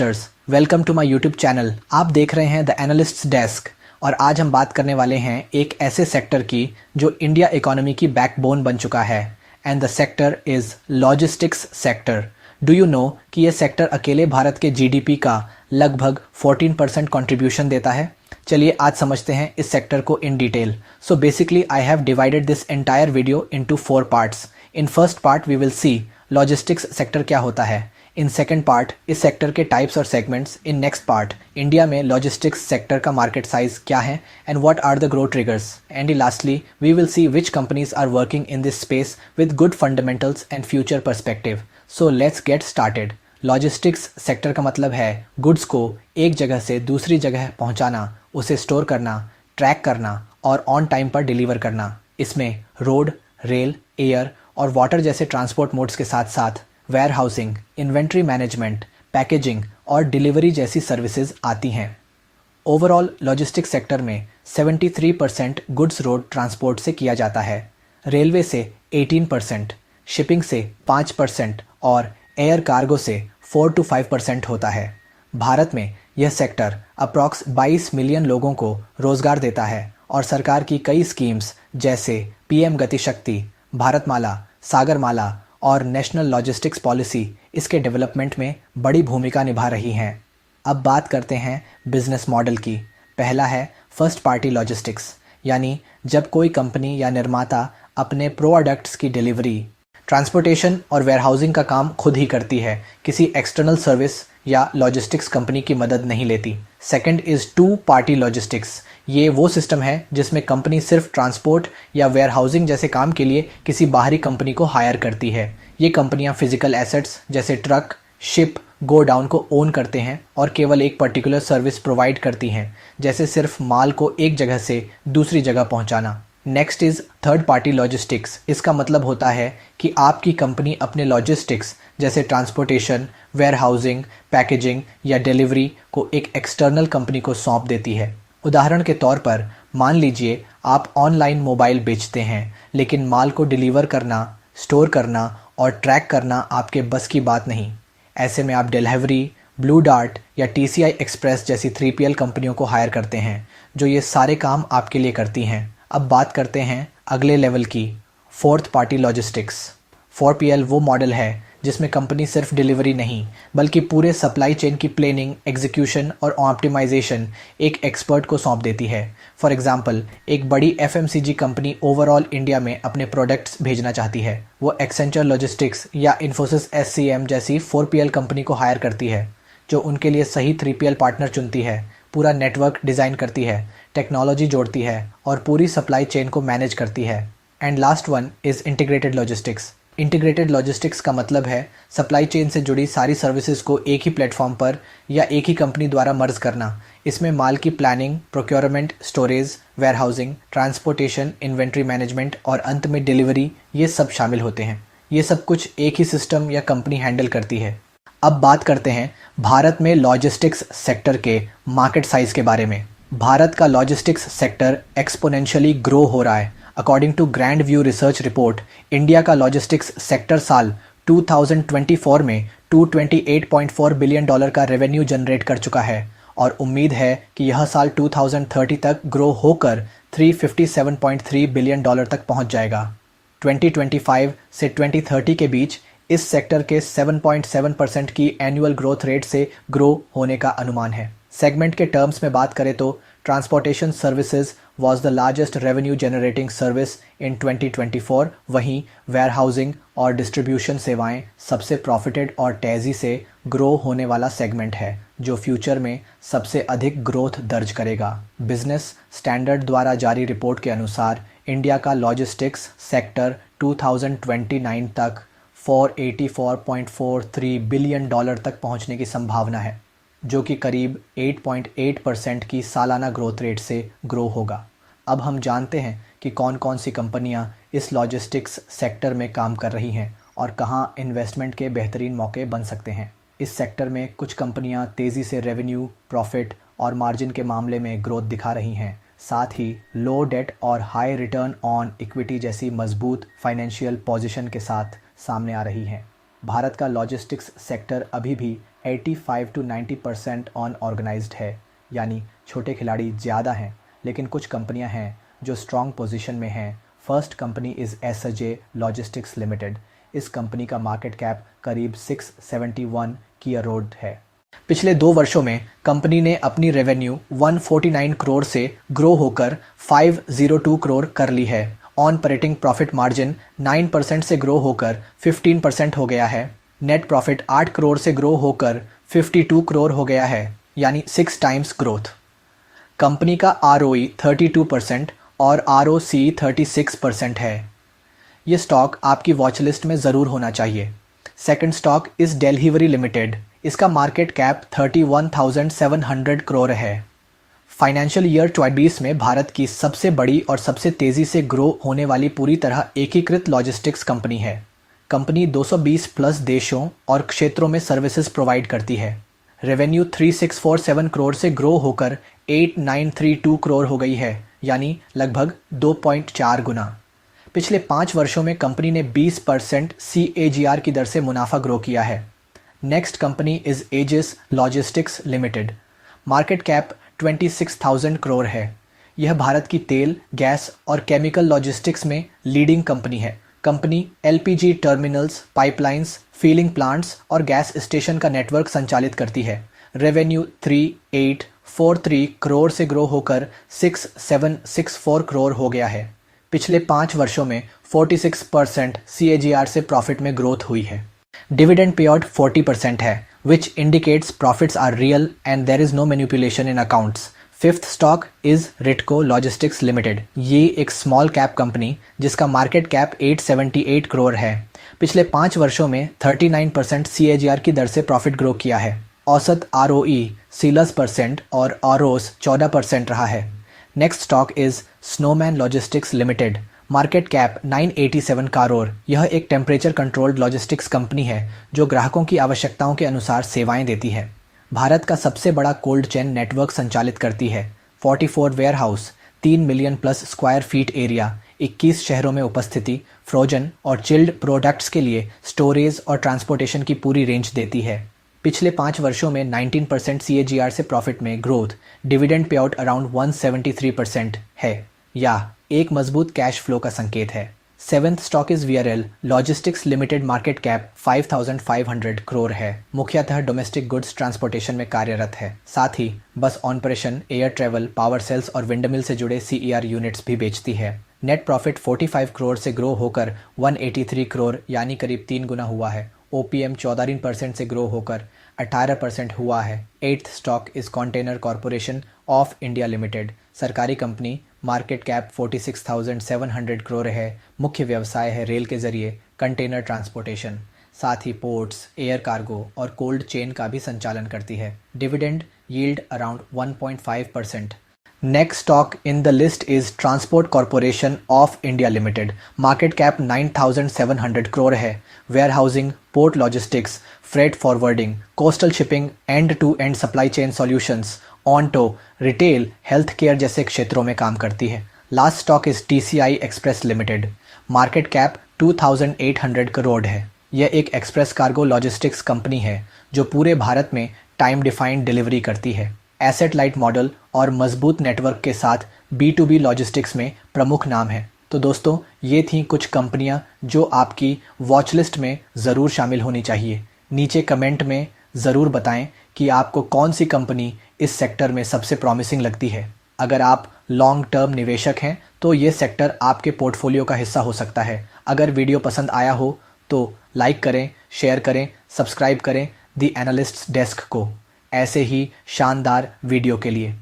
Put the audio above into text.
Investors, welcome to my YouTube channel. आप देख रहे हैं द एनालिस्ट्स डेस्क और आज हम बात करने वाले हैं एक ऐसे सेक्टर की जो इंडिया इकोनॉमी की बैकबोन बन चुका है and the sector is logistics sector. Do you know कि ये सेक्टर अकेले भारत के जीडीपी का लगभग 14% कंट्रीब्यूशन देता है। चलिए आज समझते हैं इस सेक्टर को in detail. So basically I have divided this entire video into 4 parts. In first part we will see logistics sector क्या होता है। इन सेकंड पार्ट इस सेक्टर के टाइप्स और segments. In next part India में logistics sector का market size क्या है and what are the growth triggers. And lastly we will see which companies are working in this space with good fundamentals and future perspective. So let's get started. Logistics sector का मतलब है goods को एक जगह से दूसरी जगह पहुंचाना, उसे स्टोर करना, ट्रैक करना और ऑन टाइम पर डिलीवर करना। इसमें रोड, रेल, एयर और वाटर जैसे ट्रांसपोर्ट मोड्स के साथ साथ warehousing, inventory management, packaging और डिलीवरी जैसी सर्विसेज आती हैं। ओवरऑल लॉजिस्टिक्स सेक्टर में 73% गुड्स रोड ट्रांसपोर्ट से किया जाता है, रेलवे से 18%, शिपिंग से 5% और एयर कार्गो से 4 to 5% होता है। भारत में यह सेक्टर अप्रॉक्स 22 मिलियन लोगों को रोजगार देता है और सरकार की कई स्कीम्स जैसे पीएम गति शक्ति, भारतमाला, सागरमाला और नेशनल लॉजिस्टिक्स पॉलिसी इसके डेवलपमेंट में बड़ी भूमिका निभा रही हैं। अब बात करते हैं बिजनेस मॉडल की। पहला है फर्स्ट पार्टी लॉजिस्टिक्स, यानी जब कोई कंपनी या निर्माता अपने प्रोडक्ट्स की डिलीवरी, ट्रांसपोर्टेशन और वेयरहाउसिंग का काम खुद ही करती है, किसी एक्सटर्नल सर्विस या लॉजिस्टिक्स कंपनी की मदद नहीं लेती। Second is two party logistics. ये वो सिस्टम है जिसमें कंपनी सिर्फ ट्रांसपोर्ट या वेयरहाउसिंग जैसे काम के लिए किसी बाहरी कंपनी को हायर करती है। ये कंपनियां फिजिकल एसेट्स जैसे ट्रक, शिप, गोडाउन को ओन करते हैं और केवल एक पर्टिकुलर सर्विस प्रोवाइड करती हैं, जैसे सिर्फ माल को एक जगह से दूसरी जगह पहुंचाना। Next is third party logistics. इसका मतलब होता है कि आपकी कंपनी अपने लॉजिस्टिक्स जैसे ट्रांसपोर्टेशन, वेयरहाउसिंग, पैकेजिंग या डिलीवरी को एक एक्सटर्नल कंपनी को सौंप देती है। उदाहरण के तौर पर मान लीजिए आप ऑनलाइन मोबाइल बेचते हैं, लेकिन माल को डिलीवर करना, स्टोर करना और ट्रैक करना आपके बस की बात नहीं। ऐसे में आप डिलीवरी, ब्लू डार्ट या टीसीआई एक्सप्रेस जैसी 3PL कंपनियों को हायर करते हैं जो ये सारे काम आपके लिए करती हैं। अब बात करते हैं अगले लेवल की, फोर्थ पार्टी लॉजिस्टिक्स। 4PL वो मॉडल है जिसमें कंपनी सिर्फ डिलीवरी नहीं बल्कि पूरे सप्लाई चेन की प्लानिंग, एग्जीक्यूशन और ऑप्टिमाइजेशन एक एक्सपर्ट को सौंप देती है। फॉर एग्जांपल, एक बड़ी FMCG कंपनी ओवरऑल इंडिया में अपने प्रोडक्ट्स भेजना चाहती है। वो एक्सेंचर लॉजिस्टिक्स या इन्फोसिस SCM जैसी 4PL कंपनी को हायर करती है जो उनके लिए सही 3PL पार्टनर चुनती है, पूरा नेटवर्क डिज़ाइन करती है, टेक्नोलॉजी जोड़ती है और पूरी सप्लाई चेन को मैनेज करती है। And last one is integrated logistics. Integrated logistics का मतलब है सप्लाई चेन से जुड़ी सारी सर्विसेज को एक ही प्लेटफॉर्म पर या एक ही कंपनी द्वारा मर्ज करना। इसमें माल की planning, procurement, storage, warehousing, transportation, inventory management और अंत में डिलीवरी, ये सब शामिल होते हैं। ये सब कुछ एक ही सिस्टम या कंपनी हैंडल करती है। अब बात करते हैं भारत में लॉजिस्टिक्स सेक्टर के मार्केट साइज के बारे में। भारत का लॉजिस्टिक्स सेक्टर एक्सपोनेंशियली ग्रो हो रहा है। According to Grand View Research report, India का लॉजिस्टिक्स सेक्टर साल 2024 में $228.4 बिलियन का रेवेन्यू जनरेट कर चुका है और उम्मीद है कि यह साल 2030 तक ग्रो होकर $357.3 बिलियन तक पहुंच जाएगा। 2025 से 2030 के बीच इस सेक्टर के 7.7% की एनुअल ग्रोथ रेट से ग्रो होने का अनुमान है। सेगमेंट के टर्म्स में बात करें तो transportation services was the largest revenue generating service in 2024, वहीं वेयरहाउसिंग और डिस्ट्रीब्यूशन सेवाएं सबसे प्रॉफिटेड और तेज़ी से ग्रो होने वाला सेगमेंट है जो फ्यूचर में सबसे अधिक ग्रोथ दर्ज करेगा। बिजनेस स्टैंडर्ड द्वारा जारी रिपोर्ट के अनुसार इंडिया का लॉजिस्टिक्स सेक्टर 2029 तक $484.43 बिलियन तक पहुंचने की संभावना है, जो कि करीब 8.8% की सालाना ग्रोथ रेट से ग्रो होगा। अब हम जानते हैं कि कौन कौन सी कंपनियां इस लॉजिस्टिक्स सेक्टर में काम कर रही हैं और कहां इन्वेस्टमेंट के बेहतरीन मौके बन सकते हैं। इस सेक्टर में कुछ कंपनियां तेज़ी से रेवेन्यू, प्रॉफिट और मार्जिन के मामले में ग्रोथ दिखा रही हैं। साथ ही लो डेट और हाई रिटर्न ऑन इक्विटी जैसी मजबूत फाइनेंशियल पोजीशन के साथ सामने आ रही हैं। भारत का लॉजिस्टिक्स सेक्टर अभी भी 85 to 90% अनऑर्गेनाइज्ड है, यानी छोटे खिलाड़ी ज़्यादा हैं, लेकिन कुछ कंपनियां हैं जो स्ट्रॉन्ग पोजीशन में हैं। First company is SJ logistics limited. इस कंपनी का मार्केट कैप करीब 671 करोड़ है। पिछले 2 वर्षों में कंपनी ने अपनी रेवेन्यू 149 करोड़ से ग्रो होकर 502 करोड़ कर ली है। ऑपरेटिंग प्रॉफिट मार्जिन 9% से ग्रो होकर 15% हो गया है। नेट प्रॉफिट 8 करोड़ से ग्रो होकर 52 करोड़ हो गया है, यानी 6 टाइम्स ग्रोथ। कंपनी का ROE 32% और ROC 36% है। ये स्टॉक आपकी वॉच लिस्ट में ज़रूर होना चाहिए। Second stock is delivery limited. इसका मार्केट कैप 31,700 करोड़ है। फाइनेंशियल ईयर 2020 में भारत की सबसे बड़ी और सबसे तेज़ी से ग्रो होने वाली पूरी तरह एकीकृत लॉजिस्टिक्स कंपनी है। कंपनी 220 प्लस देशों और क्षेत्रों में सर्विसेज प्रोवाइड करती है। रेवेन्यू 3647 करोड़ से ग्रो होकर 8932 करोड़ हो गई है, यानी लगभग 2.4 गुना। पिछले 5 वर्षों में कंपनी ने 20% CAGR की दर से मुनाफा ग्रो किया है। Next company is Aegis Logistics Limited. Market cap 26,000 crore है। यह भारत की तेल, गैस और केमिकल लॉजिस्टिक्स में लीडिंग कंपनी है। Company LPG terminals, pipelines, filling plants और गैस स्टेशन का नेटवर्क संचालित करती है। रेवेन्यू 3843 करोड़ से ग्रो होकर 6764 करोड़ हो गया है। पिछले 5 वर्षों में 46% CAGR से प्रॉफिट में ग्रोथ हुई है। डिविडेंड पे आउट 40% है, which indicates profits are real and there is no manipulation in accounts. Fifth stock is Ritco logistics limited. ये एक स्मॉल कैप कंपनी जिसका मार्केट कैप 878 करोड़ है। पिछले 5 वर्षों में 39% CAGR की दर से प्रॉफिट ग्रो किया है। औसत ROE 16% और ROS 14% रहा है। Next stock is snowman logistics Limited. Market cap 987 crore. यह एक टेम्परेचर कंट्रोल्ड लॉजिस्टिक्स कंपनी है जो ग्राहकों की आवश्यकताओं के अनुसार सेवाएं देती है। भारत का सबसे बड़ा कोल्ड चेन नेटवर्क संचालित करती है। 44 warehouse, 3 million plus square feet area, 21 शहरों में उपस्थिति, फ्रोजन और चिल्ड प्रोडक्ट्स के लिए स्टोरेज और ट्रांसपोर्टेशन की पूरी रेंज देती है। पिछले 5 वर्षों में 19% CAGR से प्रॉफिट में growth, dividend pay out around 173% है, या एक मजबूत कैश फ्लो का संकेत है। Seventh stock is VRL logistics Limited. Market cap 5500 crore है। मुख्यतः डोमेस्टिक गुड्स ट्रांसपोर्टेशन में कार्यरत है। साथ ही bus operation, air travel, power sales और विंडमिल से जुड़े CER यूनिट्स भी बेचती है। नेट प्रॉफिट 45 करोड़ से ग्रो होकर 183 करोड़ यानी करीब 3 गुना हुआ है। OPM 14% से ग्रो होकर 18% हुआ है। Eighth stock is container corporation of India limited. सरकारी कंपनी। मार्केट कैप 46,700 करोड़ है। मुख्य व्यवसाय है रेल के जरिए कंटेनर ट्रांसपोर्टेशन। साथ ही पोर्ट्स, एयर कार्गो और कोल्ड चेन का भी संचालन करती है। Dividend yield around 1.5%। Next stock in the list is transport corporation of India limited. Market cap 9,700 crore है। Warehousing, port logistics, freight forwarding, coastal shipping, end to end supply chain solutions, auto, retail, health care जैसे क्षेत्रों में काम करती है। Last stock is TCI express limited. Market cap 2,800 crore है। यह एक एक्सप्रेस कार्गो लॉजिस्टिक्स कंपनी है जो पूरे भारत में टाइम डिफाइंड डिलीवरी करती है। एसेट लाइट मॉडल और मजबूत नेटवर्क के साथ B2B लॉजिस्टिक्स में प्रमुख नाम है। तो दोस्तों, ये थी कुछ कंपनियां जो आपकी वॉच लिस्ट में ज़रूर शामिल होनी चाहिए। नीचे कमेंट में ज़रूर बताएं कि आपको कौन सी कंपनी इस सेक्टर में सबसे प्रॉमिसिंग लगती है। अगर आप लॉन्ग टर्म निवेशक हैं तो ये सेक्टर आपके पोर्टफोलियो का हिस्सा हो सकता है। अगर वीडियो पसंद आया हो तो लाइक करें, शेयर करें, सब्सक्राइब करें द एनालिस्ट्स डेस्क को ऐसे ही शानदार वीडियो के लिए।